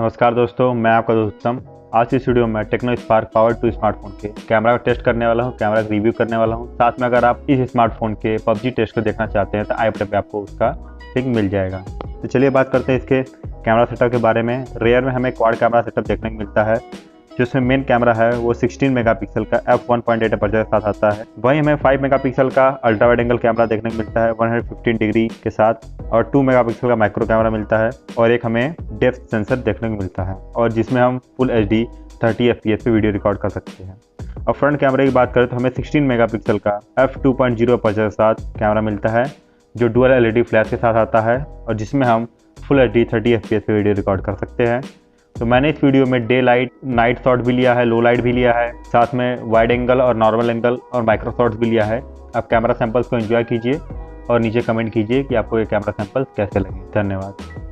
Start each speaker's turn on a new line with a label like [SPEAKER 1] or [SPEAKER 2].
[SPEAKER 1] नमस्कार दोस्तों, मैं आपका दोस्त उत्तम। आज इस वीडियो में टेक्नो स्पार्क पावर 2 स्मार्टफोन के कैमरा का टेस्ट करने वाला हूं, कैमरा का रिव्यू करने वाला हूं। साथ में अगर आप इस स्मार्टफोन के पबजी टेस्ट को देखना चाहते हैं तो आई बटन पे आपको उसका लिंक मिल जाएगा। तो चलिए बात करते हैं इसके कैमरा सेटअप के बारे में। रेयर में हमें क्वाड कैमरा सेटअप देखने को मिलता है, जिसमें मेन कैमरा है वो 16 मेगापिक्सल का f1.8 अपर्चर के साथ आता है। वहीं हमें 5 मेगापिक्सल का अल्ट्रा वाइड एंगल कैमरा देखने को मिलता है 115 डिग्री के साथ, और 2 मेगापिक्सल का माइक्रो कैमरा मिलता है, और एक हमें डेप्थ सेंसर देखने को मिलता है, और जिसमें हम फुल HD 30 FPS पे वीडियो रिकॉर्ड कर सकते हैं। और फ्रंट कैमरे की बात करें तो हमें 16 मेगापिक्सल का f2.0 अपर्चर के साथ कैमरा मिलता है, जो डुअल LED फ्लैश के साथ आता है, और जिसमें हम फुल HD 30 FPS पे वीडियो रिकॉर्ड कर सकते हैं। तो मैंने इस वीडियो में डे लाइट, नाइट शॉट भी लिया है, लो लाइट भी लिया है, साथ में वाइड एंगल और नॉर्मल एंगल और माइक्रो शॉट्स भी लिया है। आप कैमरा सैंपल्स को एंजॉय कीजिए और नीचे कमेंट कीजिए कि आपको ये कैमरा सैंपल्स कैसे लगे। धन्यवाद।